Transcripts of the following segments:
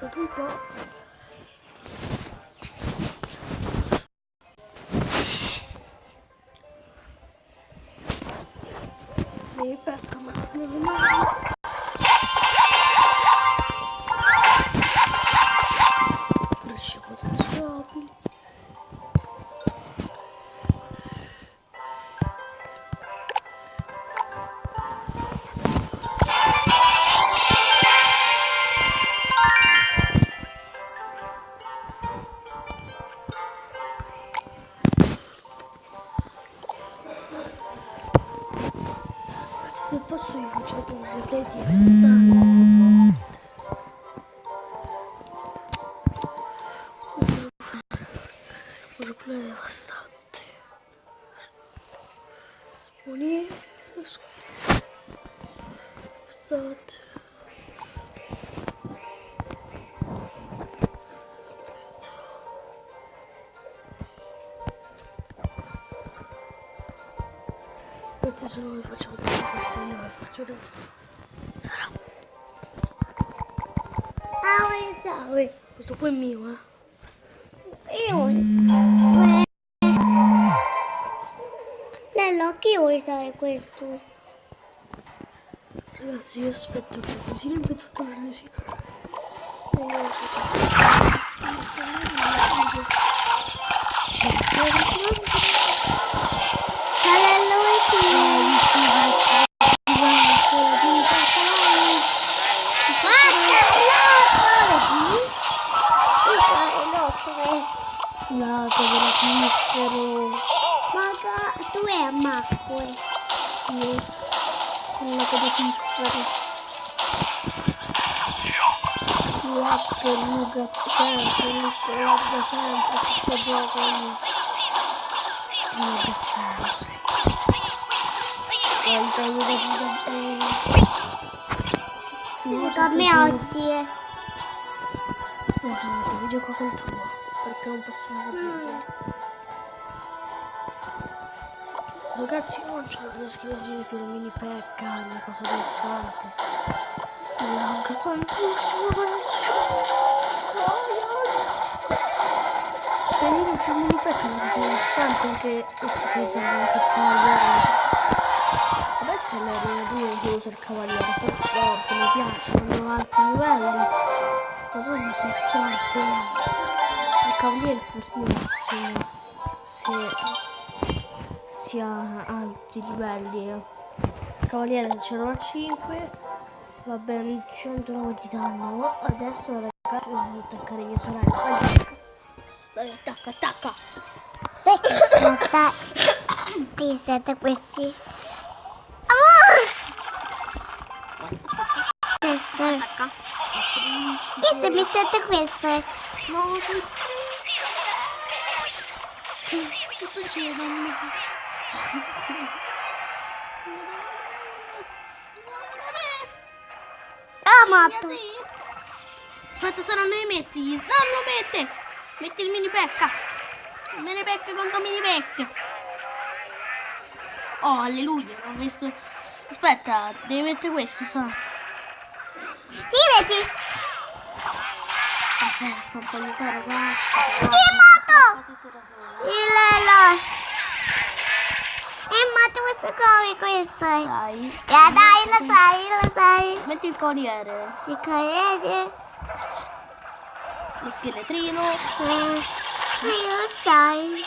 aspettato un po'. Mi pecca, ma non è mai. Cresce potenziabili. Se posso io faccio un replay devastante. Un replay devastante. Sponi. Aspettate. Questi sono vi faccio vedere questo, io vi faccio vedere. Sarà. Ciao. Questo qua è mio, Io Lello, che vuoi usare questo? Ragazzi, io aspetto che si riempie tutto il resi. Lello, La dell'aquifero. Ma tu è a Macque. Yes. Sono la dell'aquifero. Luga sempre, guarda sempre questo gioco io. Guarda sempre. Guarda Gioca a me oggi. Esatto, vi gioco col tuo, perché non posso mai capire. Ragazzi, io non c'ho le schelettini per mini pecca, una cosa devastante. Mi manca tantissimo. Se io non c'ho mini pecca, non sono devastante anche utilizzando anche il cavaliere. Adesso l'arena 2 che uso il cavaliere, però mi piace, hanno alti livelli. Ma poi mi si forte. Il cavaliere è fortissimo se si ha alti livelli. Il cavaliere se ce l'ho a 5 va bene 109 di danno. Adesso ragazzi devo attaccare mia sorella. Vai, attacca, attacca. Aspetta. Qui siete questi. Queste. Attacca. Io se mi siete queste. No, sono che succede? Ah, matto. Aspetta, se non li metti. No, lo mette. Metti il mini pecca. Mini pecca contro mini pecca. Oh, alleluia. Ho messo. Aspetta, devi mettere questo, sa. Sì, vedi. Aspetta, sto un po' aiutare, ragazzi. Sì, matto. Lello. Matto questo come questo. Dai. Dai, lo sai. Metti il corriere. Il corriere. Lo scheletrino. Lo sai.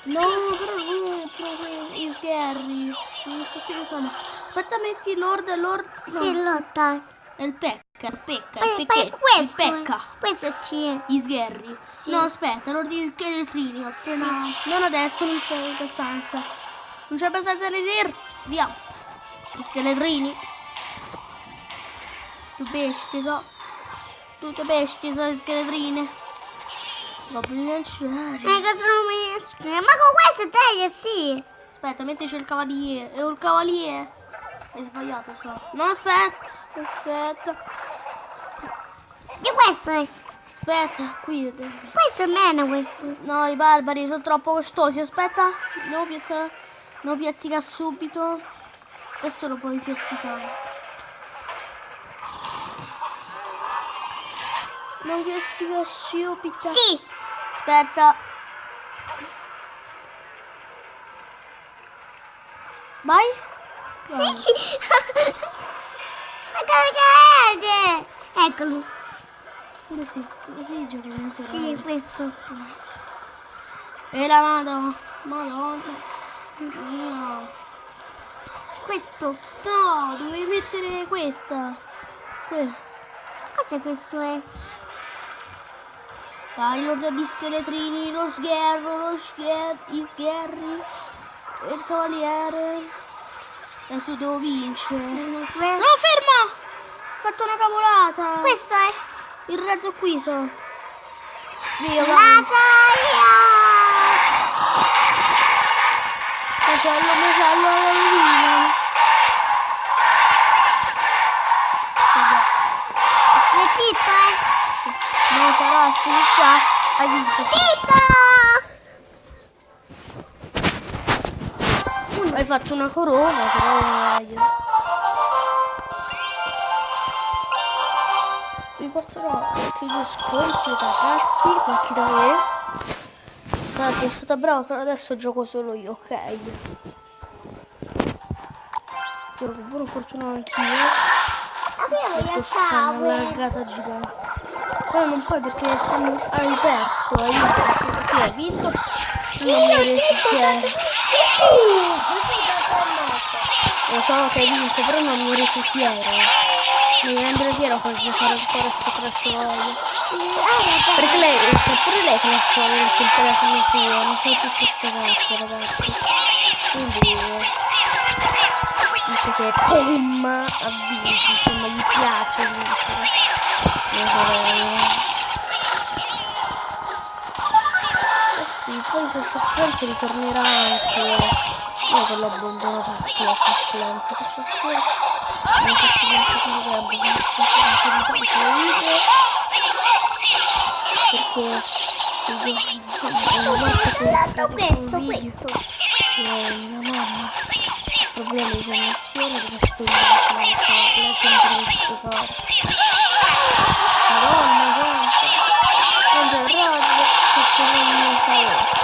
No, però non proprio i sgherri. Non so se lo fanno. Aspetta, metti Lord. No. Sì, lo dai. È il pecca, il Poi pecchetto, questo. il pecca. Questo sì. Gli sgherri. Sì. No, aspetta, Lord di scheletrini. No, non adesso, non c'è abbastanza. Non c'è abbastanza resir. Via. Gli scheletrini. Tu bestie so. Tutte bestie sono le scheletrine. Goblin lanciari. Cosa non mi scrive? Ma con questo te sì. Aspetta, mettici il cavaliere. È un cavaliere. Hai sbagliato, so. No, aspetta. E questo è. Aspetta, qui. Questo è meno questo. No, i barbari sono troppo costosi. Aspetta. No, piazzica subito. Adesso lo puoi piazzicare. Non che sia sciopita. Sì. Aspetta. Vai. Vai. Sì. Ma che è? Eccolo. Così giochiamo solo. Sì, questo. E la Madonna. Mia. Questo. No, dovevi mettere questa. Cos'è questo? È? Dai, l'ordine di scheletrini, lo sgherro, gli sgherri, il cavaliere. Adesso devo vincere. No, ferma! Ho fatto una cavolata. Questo è? Il razzo acquiso. Via, La vai. taglia! Macello, alla rovina. Repito, No, sarà fino qua. Hai vinto. Repito! Hai fatto una corona, però meglio. Vi porterò anche gli sconti, ragazzi, perché da me. Ragazzi, è stata brava, però adesso gioco solo io, ok? Gioco buona fortuna anch'io. Io Stanno una voglio laggata gigante. Però non puoi perché hai perso, hai vinto. Perché hai vinto? Non mi riesci fiero. Lo so che hai vinto, però non mi riesci fiero. Mi rendere fiero per giocare ancora sto Clash Royale. Perché lei, c'è pure lei Clash Royale sul telefono suo, non c'è tutte queste cose, ragazzi. Quindi dice che boom ha vinto, insomma gli piace vincere. Sì, poi questo Friends ritornerà anche. Io che l'ho abbandonato perché ho Friends, questo Friends non faccio niente che abbia visto perché una volta che questo. mia mamma problemi di connessione deve spegnere il tablet per queste cose. Madonna santa, non c'è il radio, faccio un favore.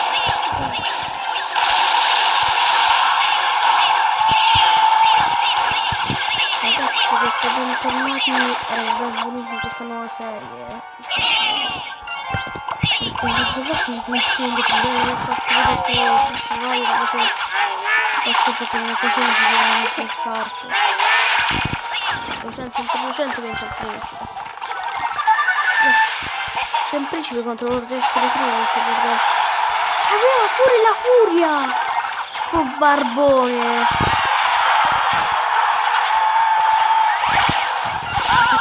Ragazzi, perché bentornati e benvenuti in questa nuova serie. Perché vi trovate in confondo, prima di fatto vedere questo Royale, questo perché non così non si deve mettere il parco. 200 che non c'è il principe. C'è il principe contro l'ordine scheletrini, non c'è l'ordine. C'aveva pure la furia! Sto barbone!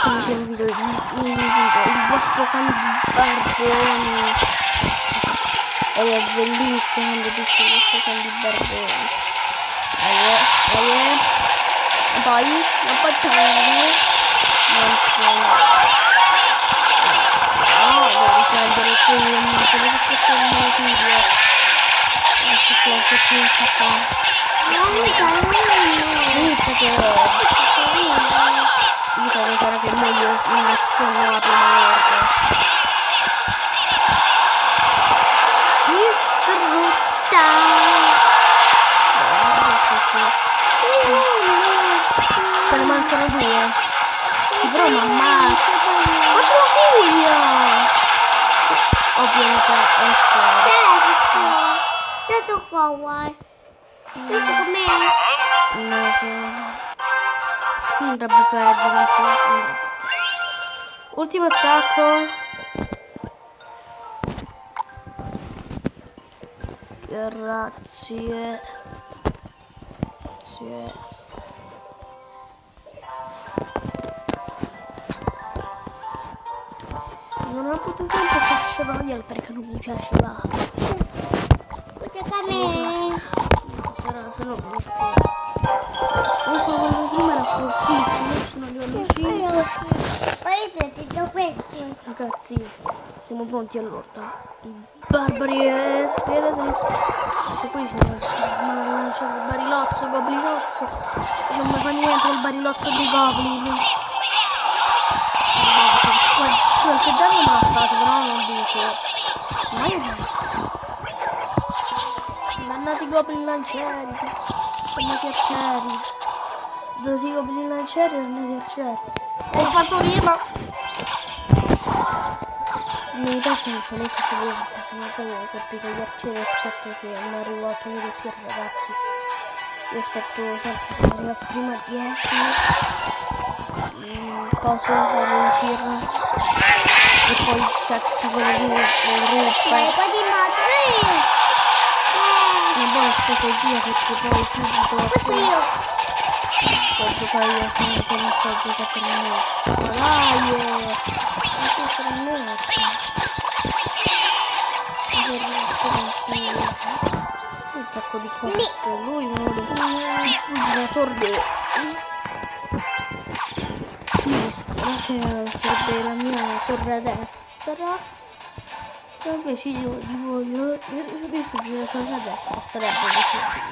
Come dice il video, il vostro cane di barboni. Ed è bellissimo quando dice il vostro cane di barboni. Poi, non puoi prendere. Non sono. No, devo prendere qui, non come se fosse un mio video. Adesso che faccio un capo. Sì, perché io so sarà che meglio una sponna la prima volta. Distrutta! Ce ne mancano due. Sì, però mi ammazza. Ma c'è la figlia! Ovviamente è fuori. Tutto qua, guai. Tutto con me. Non so. Sì, andrebbe peggio perché. Ultimo attacco. Grazie. Non ho avuto tempo a Clash Royale perché non mi piaceva. Tutto con me. Se no non so. Comunque quello prima era fortissimo, adesso sono a livello 5. Poi tutto questo. Ragazzi, siamo pronti all'orda. Barbari e scheletri. E poi c'è il barilozzo, il goblinozzo. Non mi fa niente il barilozzo dei goblin. Qualche danno me l'ha fatto, però non dico. Mai visto. Dannati goblin lancieri. Dannati arcieri. Dove si goblin lancieri e dannati arcieri. Ho fatto rima. In verità che non c'ho neanche capito perché sennò poi ho colpito gli arcieri e aspetto che non arrivo a togliere sì ragazzi. Io aspetto sempre che arriva prima 10. Cosa riuscirlo. E poi cazzi quello lì ruppa. Poi di madre. Una buona strategia perché poi subito Questo io. per giocare io sono un po' messo a giocare per me. Ma dai! Non so se non un sacco di cose per lui muore. Distrugge la torre. Sinistra che sarebbe la mia torre a destra. E invece io di voglio distruggere la torre a destra. Sarebbe difficile.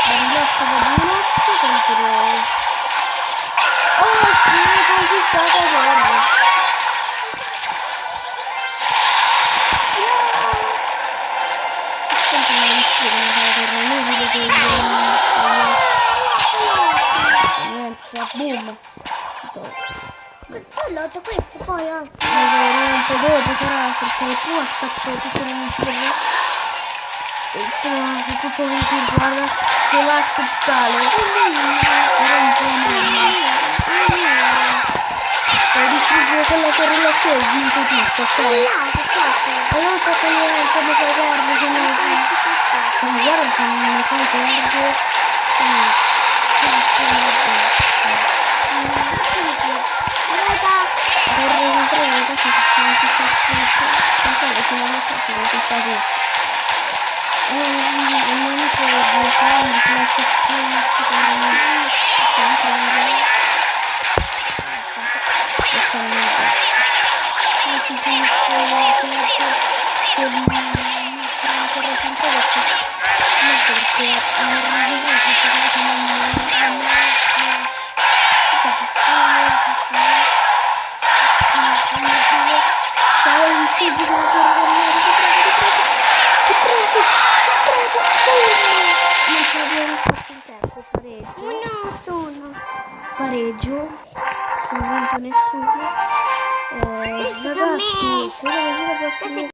Barilotto da barilotto contro... Oh sì, conquistata torre! Sempre una distruggono la torre inutile che io... Boom! Tu l'ho questo poi un po' dopo sarà perché prima aspetto tutto il mio e tutto il mio guarda che va a spettare era un po' per distruggere quella torre là si è vinto tutto, ok? E non so come fai guarda se non guarda se non fai guarda vorrei comprare le cose che sono tutte fino alla fine questa qui un nemico di clan di Clash of Clans secondo me sempre questa amica non si finisce se non sarà ancora sempre perché non non ce l'abbiamo fatto in tempo, pareggio, non ha vinto nessuno, ragazzi, credo che io posso